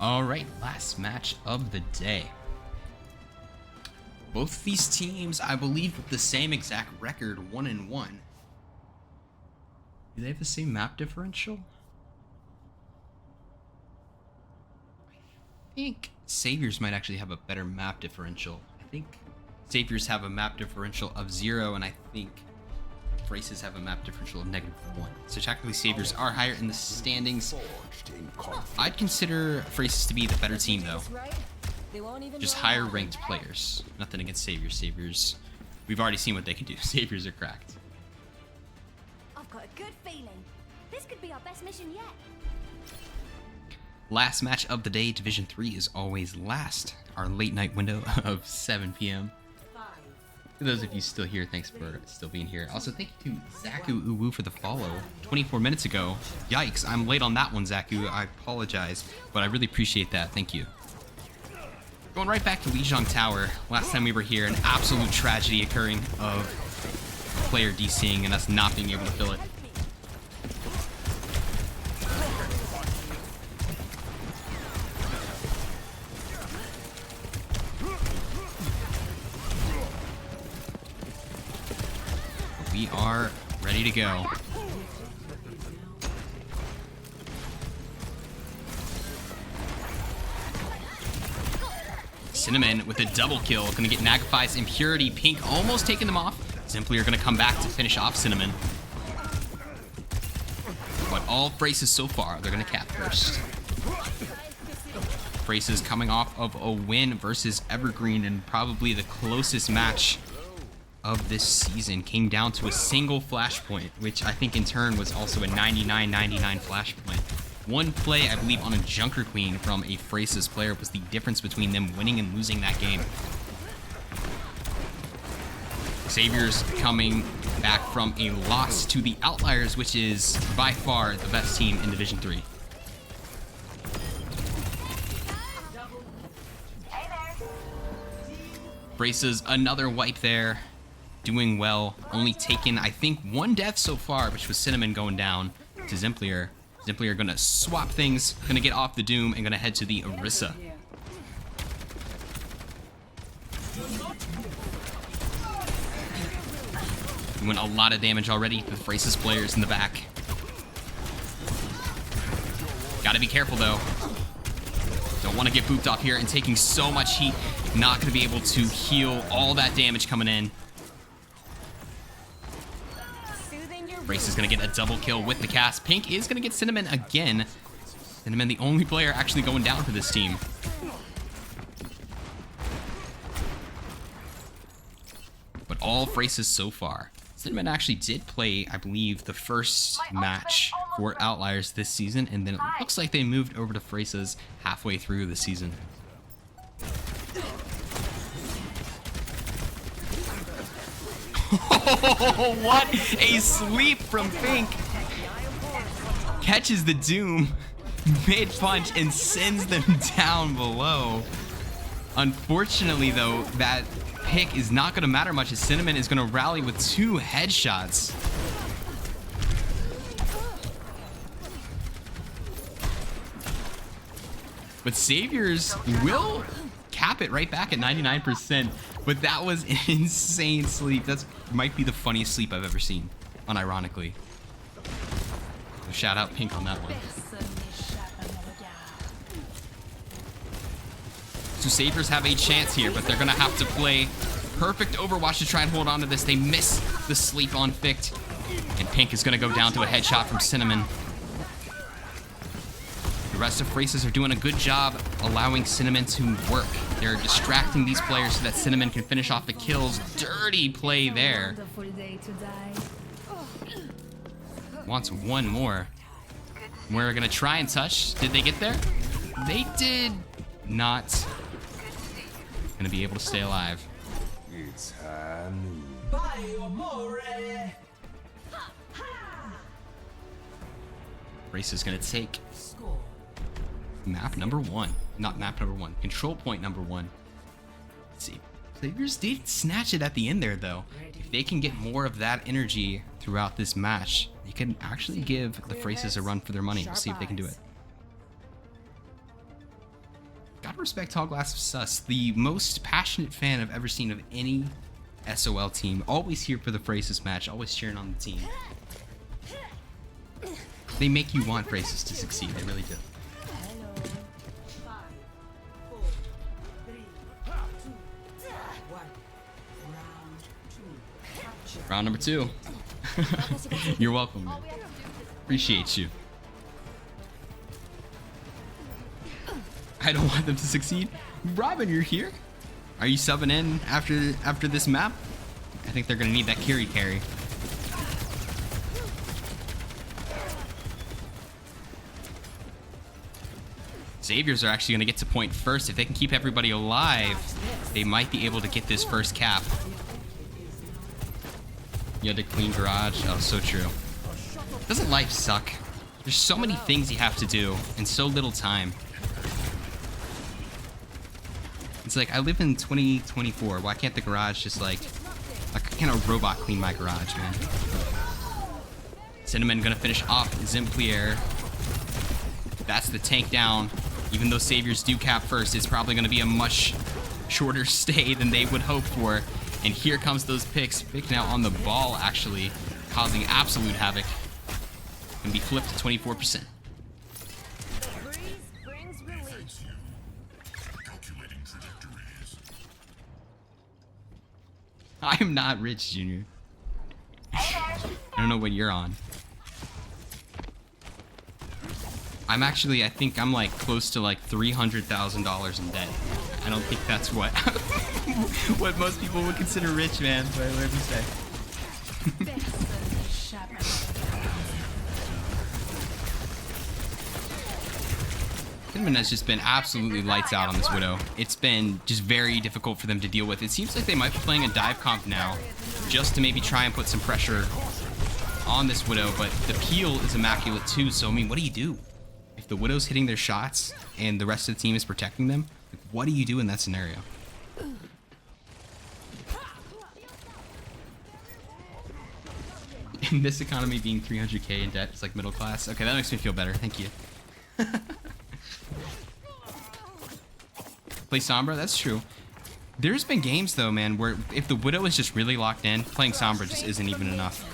All right, last match of the day. Both of these teams, I believe, with the same exact record, 1-1. Do they have the same map differential? I think Saviors might actually have a better map differential. I think Saviors have a map differential of 0, and I think Fresas have a map differential of -1. So technically Saviors are higher in the standings. I'd consider Fresas to be the better team though. Just higher ranked players. Nothing against Saviors. Saviors, we've already seen what they can do. Saviors are cracked. I've got a good feeling. This could be our best mission yet. Last match of the day, Division 3 is always last. Our late night window of 7 p.m. For those of you still here, thanks for still being here. Also, thank you to Zaku Uwu for the follow 24 minutes ago. Yikes, I'm late on that one, Zaku. I apologize, but I really appreciate that. Thank you. Going right back to Lijiang Tower. Last time we were here, an absolute tragedy occurring of player DCing and us not being able to fill it. We are ready to go. Cinnamon with a double kill. Gonna get Nagify's Impurity. Pink almost taking them off. Simply are gonna come back to finish off Cinnamon. But all Fresas so far, they're gonna cap first. Fresas coming off of a win versus Evergreen, and probably the closest match of this season. Came down to a single flashpoint, which I think in turn was also a 99-99 flashpoint. One play, I believe, on a Junker Queen from a Fresas player was the difference between them winning and losing that game. Saviors coming back from a loss to the Outliers, which is by far the best team in Division 3. Fresas, another wipe there. Doing well, only taken, I think, 1 death so far, which was Cinnamon going down to Zimplier. Zimplier gonna swap things, gonna get off the Doom, and gonna head to the Orisa. Doing a lot of damage already to the Fresas players in the back. Gotta be careful though. Don't want to get booped off here, and taking so much heat, not gonna be able to heal all that damage coming in. Race is going to get a double kill with the cast. Pink is going to get Cinnamon again. Cinnamon, the only player actually going down for this team. But all Fresas so far. Cinnamon actually did play, I believe, the first match for Outliers this season, and then it looks like they moved over to Fresas halfway through the season. Oh, what a sleep from Pink. Catches the Doom mid-punch and sends them down below. Unfortunately, though, that pick is not going to matter much as Cinnamon is going to rally with 2 headshots. But Saviors will cap it right back at 99%. But that was an insane sleep. That might be the funniest sleep I've ever seen, unironically. So shout out Pink on that one. So Saviors have a chance here, but they're going to have to play perfect Overwatch to try and hold on to this. They miss the sleep on Fict, and Pink is going to go down to a headshot from Cinnamon. The rest of Fresas are doing a good job allowing Cinnamon to work. They're distracting these players so that Cinnamon can finish off the kills. Dirty play there. Wants one more. We're gonna try and touch. Did they get there? They did not. Gonna be able to stay alive. It's Race is gonna take map number 1. Not map number 1. Control point number 1. Let's see. Saviors did snatch it at the end there, though. If they can get more of that energy throughout this match, they can actually give the Fresas a run for their money. We'll see if they can do it. Gotta respect Tall Glass of Sus, the most passionate fan I've ever seen of any SOL team. Always here for the Fresas match, always cheering on the team. They make you want Fresas to succeed, they really do. Round number 2. You're welcome, man. Appreciate you. I don't want them to succeed. Robin, you're here? Are you subbing in after this map? I think they're gonna need that carry. Saviors are actually gonna get to point first. If they can keep everybody alive, they might be able to get this first cap. You had to clean garage. Oh, so true. Doesn't life suck? There's so many things you have to do in so little time. It's like, I live in 2024. Why can't the garage just like can't a robot clean my garage, man? Cinnamon gonna finish off Zimplier. That's the tank down. Even though Saviors do cap first, it's probably gonna be a much shorter stay than they would hope for. And here comes those picks. Pick now on the ball, actually, causing absolute havoc. Can be flipped to 24%. I am not rich, Junior. I don't know what you're on. I'm actually, I think I'm like close to like $300,000 in debt. I don't think that's what what most people would consider rich, man. Whatever you say. Cinnamon has just been absolutely lights out on this Widow. It's been just very difficult for them to deal with. It seems like they might be playing a dive comp now, just to maybe try and put some pressure on this Widow, but the peel is immaculate too, so I mean, what do you do? If the Widow's hitting their shots and the rest of the team is protecting them, like, what do you do in that scenario? In this economy, being 300k in debt is like middle class. Okay, that makes me feel better. Thank you. Play Sombra? That's true. There's been games, though, man, where if the Widow is just really locked in, playing Sombra just isn't even enough.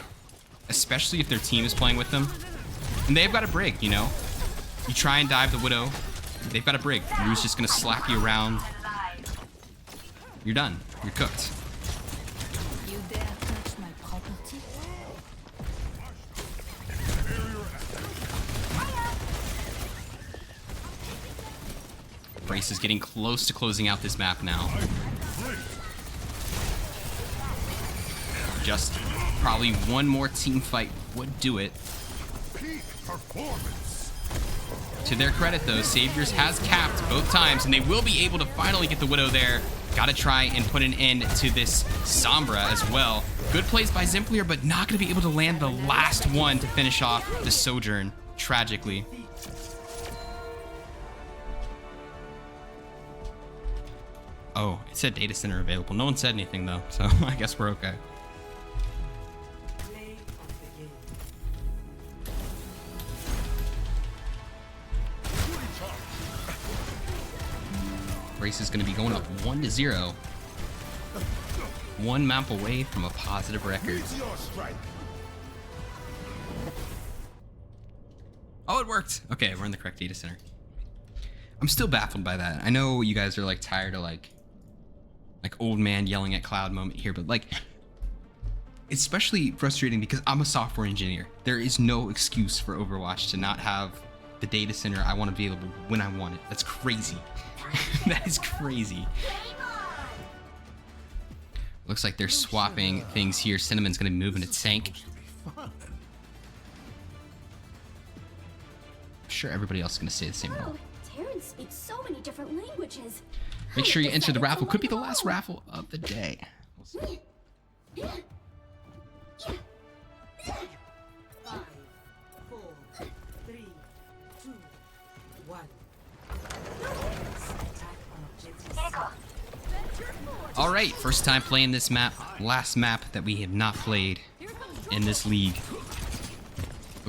Especially if their team is playing with them. And they've got a brig, you know? You try and dive the Widow, they've got a brig. Rue's just gonna slap you around. You're done. You're cooked. You dare touch my property? Brace is getting close to closing out this map now. Just probably one more team fight would do it. To their credit, though, Saviors has capped both times, and they will be able to finally get the Widow there. Gotta try and put an end to this Sombra as well. Good plays by Zimplier, but not gonna be able to land the last one to finish off the Sojourn, tragically. Oh, it said data center available. No one said anything, though, so I guess we're okay. Race is going to be going up 1-0. One map away from a positive record. Oh, it worked. Okay, we're in the correct data center. I'm still baffled by that. I know you guys are like tired of like old man yelling at cloud moment here, but like it's especially frustrating because I'm a software engineer. There is no excuse for Overwatch to not have the data center I want available when I want it. That's crazy. That is crazy. Looks like they're swapping things here. Cinnamon's gonna move into tank. I'm sure everybody else is gonna stay the same role. Terrence speaks so many different languages. Make sure you enter the raffle. Could be the last raffle of the day. We'll see. 5, 4, 3, 2, 1. All right, first time playing this map. Last map that we have not played in this league.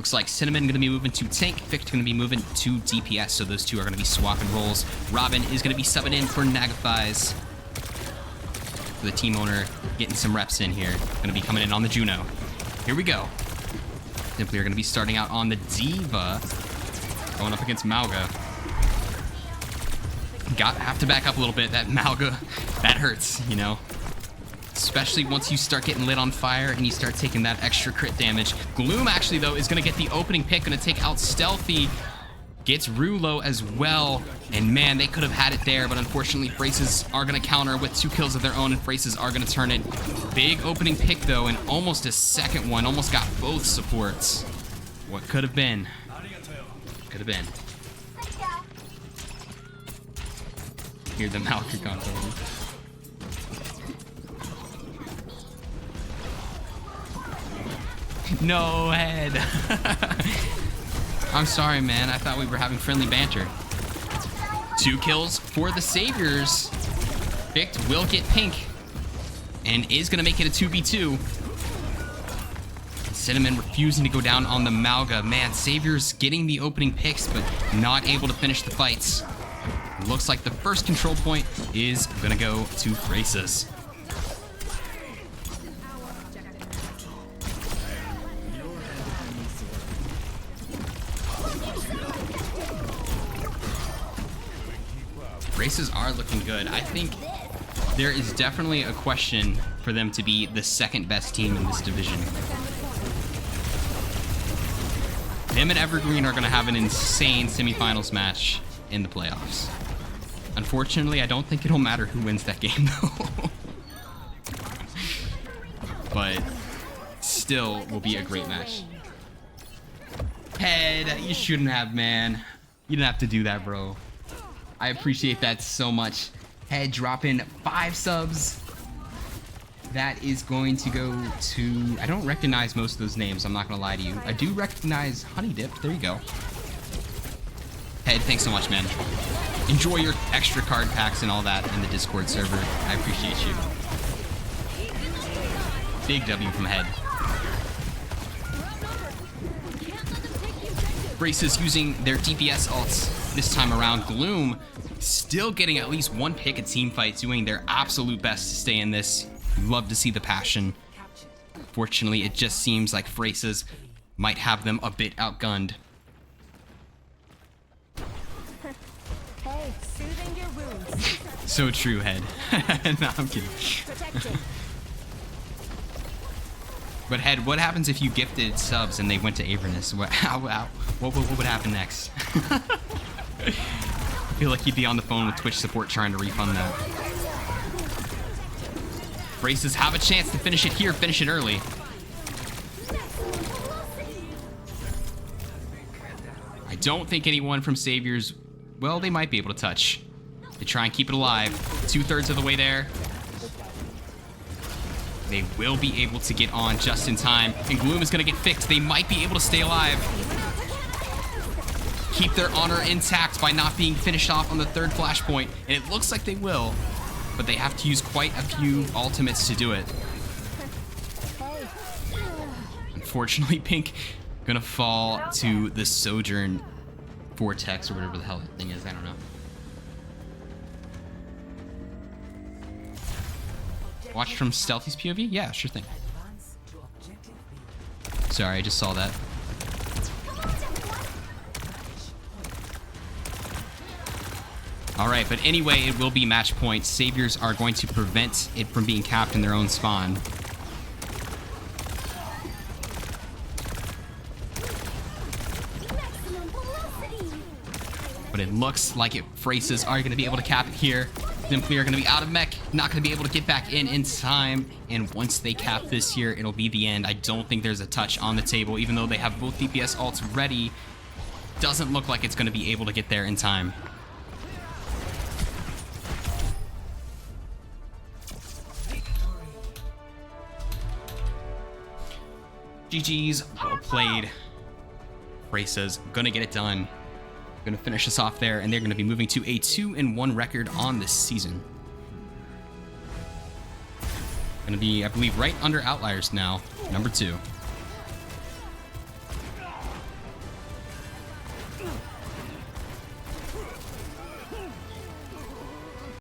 Looks like Cinnamon going to be moving to tank. Vic's going to be moving to DPS, so those two are going to be swapping roles. Robin is going to be subbing in for Nagafis. The team owner getting some reps in here. Going to be coming in on the Juno. Here we go. Simply are going to be starting out on the Diva. Going up against Malga. Have to back up a little bit. That Malga, that hurts, you know. Especially once you start getting lit on fire and you start taking that extra crit damage. Gloom, actually, though, is going to get the opening pick. Going to take out Stealthy. Gets Rulo as well. And, man, they could have had it there. But, unfortunately, Fresas are going to counter with 2 kills of their own. And Fresas are going to turn it. Big opening pick, though, and almost a second one. Almost got both supports. What could have been? Could have been. Hear the Malka control. No head. I'm sorry, man. I thought we were having friendly banter. 2 kills for the Saviors. Vic will get pink and is going to make it a 2v2. Cinnamon refusing to go down on the Malga. Man, Saviors getting the opening picks, but not able to finish the fights. Looks like the first control point is going to go to Fresas. Races are looking good. I think there is definitely a question for them to be the second best team in this division. Them and Evergreen are going to have an insane semifinals match in the playoffs. Unfortunately, I don't think it'll matter who wins that game, though. But still will be a great match. Head, you shouldn't have, man. You didn't have to do that, bro. I appreciate that so much. Head dropping 5 subs. That is going to go to... I don't recognize most of those names, I'm not going to lie to you. I do recognize Honey Dip. There you go. Head, thanks so much, man. Enjoy your extra card packs and all that in the Discord server. I appreciate you. Big W from Head. Braces using their DPS ults this time around. Gloom still getting at least 1 pick at team fights, doing their absolute best to stay in this. Love to see the passion. Fortunately, it just seems like Fresas might have them a bit outgunned. Hey, soothing your wounds. So true, Head. No, I'm kidding. But Head, what happens if you gifted subs and they went to Avernus? What would happen next? I feel like you'd be on the phone with Twitch support trying to refund that. Braces have a chance to finish it here, finish it early. I don't think anyone from Saviors, well, they might be able to touch. They try and keep it alive. 2/3 of the way there. They will be able to get on just in time. And Gloom is going to get fixed. They might be able to stay alive. Keep their honor intact by not being finished off on the 3rd flashpoint. And it looks like they will. But they have to use quite a few ultimates to do it. Unfortunately, Pink going to fall to the Sojourn Vortex or whatever the hell that thing is. I don't know. Watch from Stealthy's POV? Yeah, sure thing. Sorry, I just saw that. Alright, but anyway, it will be match point. Saviors are going to prevent it from being capped in their own spawn. But it looks like Fresas are going to be able to cap it here. Simply are going to be out of mech, not going to be able to get back in time. And once they cap this here, it'll be the end. I don't think there's a touch on the table, even though they have both DPS ults ready. Doesn't look like it's going to be able to get there in time. GG's, well played. Fresas gonna get it done. Gonna finish us off there, and they're gonna be moving to a 2-1 record on this season. Gonna be, I believe, right under Outliers now, number 2.